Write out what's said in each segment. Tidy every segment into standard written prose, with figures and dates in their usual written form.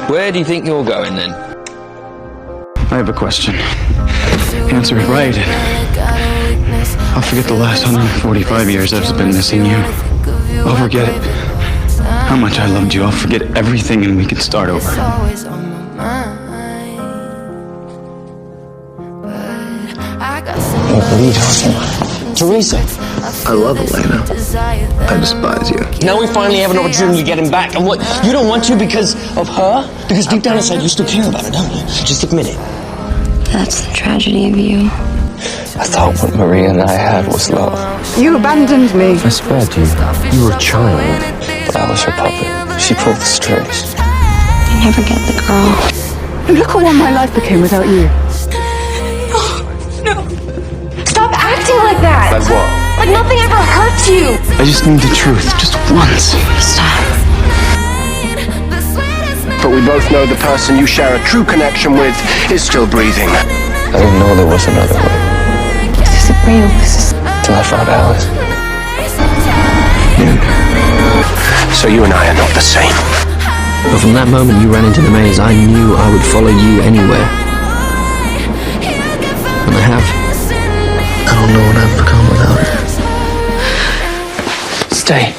Where do you think you're going, then? I have a question. Answer it right, and I'll forget the last 145 years I've been missing you. I'll forget it. How much I loved you. I'll forget everything and we can start over. What are you talking about? Teresa. I love Elena. I despise you. Now we finally have an opportunity to get him back. And what, you don't want to because of her? Because deep down inside you still care about her, don't you? Just admit it. That's the tragedy of you. I thought what Maria and I had was love. You abandoned me. I spared you. You were a child, but I was her puppet. She pulled the strings. You never get the girl. Look at what my life became without you. No. Stop acting like that. Like what? Like nothing ever hurts you. I just need the truth, just once. Stop. But we both know the person you share a true connection with is still breathing. I didn't know there was another way. This isn't real. This is... Till I found Alice. So you and I are not the same. But from that moment you ran into the maze, I knew I would follow you anywhere. And I have. I don't know what I've become without her. Stay.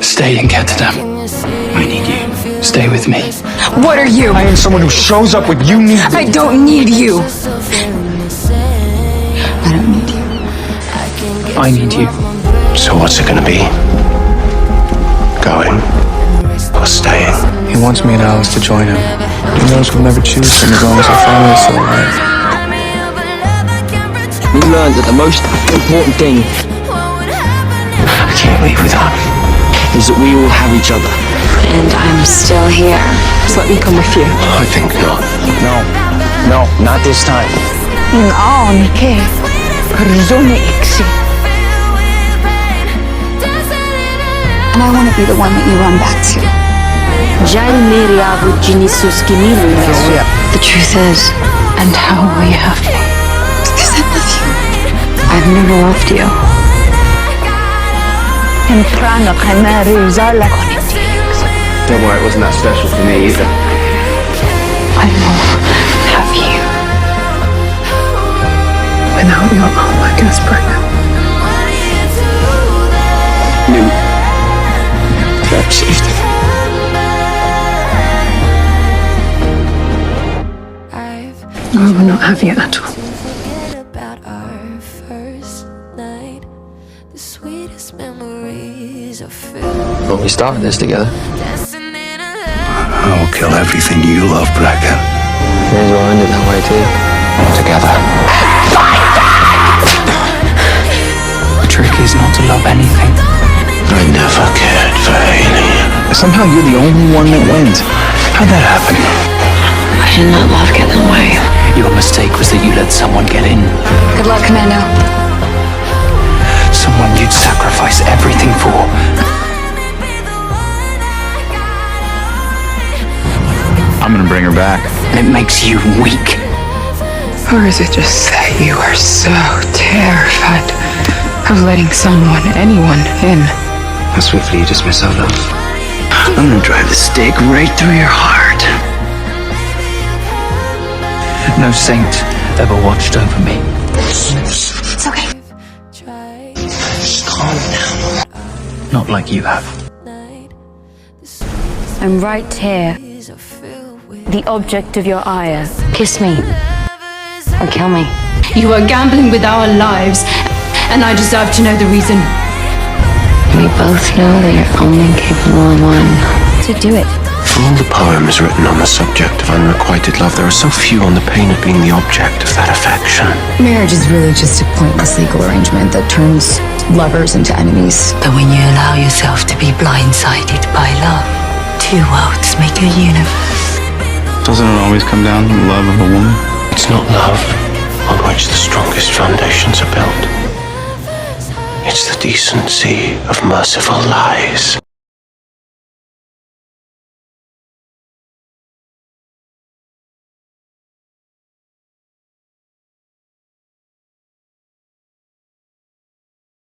Stay and get to them. I need you. Stay with me. What are you? I am someone who shows up when you need me. I don't need you. I don't need you. I need you. So what's it gonna be? Going or staying? He wants me and Alice to join him. He knows we'll never choose him as long as our family is still alive. We learned that the most important thing I can't leave without him. is that we all have each other. And I'm still here. Just let me come with you. I think not. No, not this time. And I want to be the one that you run back to. The truth is, And how will you have me? because I love you. I've never loved you. Don't worry, it wasn't that special for me either. I won't have you. Without your arm, I guess pregnant. New. Perceived. I will not have you at all. About our first night, the sweetest memories are filled. Well, we started this together. Dancing in a I will kill everything you love, Bracken. May as well end it that way too. Together. The trick is not to love anything. I never cared for Haley. Somehow you're the only one that wins. How'd that happen? I did not love get in the way. Your mistake was that you let someone get in. Good luck, Commando. Someone you'd sacrifice everything for. I'm gonna bring her back. And it makes you weak. Or is it just that you are so terrified of letting someone, anyone, in? How swiftly you dismiss our love. I'm gonna drive the stake right through your heart. No saint ever watched over me. It's okay. Just calm down. Not like you have. I'm right here, the object of your ire. Kiss me. Or kill me. You are gambling with our lives, and I deserve to know the reason. We both know that you're only capable of one. To do it. For all the poems written on the subject of unrequited love, there are so few on the pain of being the object of that affection. Marriage is really just a pointless legal arrangement that turns lovers into enemies. But when you allow yourself to be blindsided by love, two worlds make a universe. Doesn't it always come down to the love of a woman? It's not love on which the strongest foundations are built. It's the decency of merciful lies.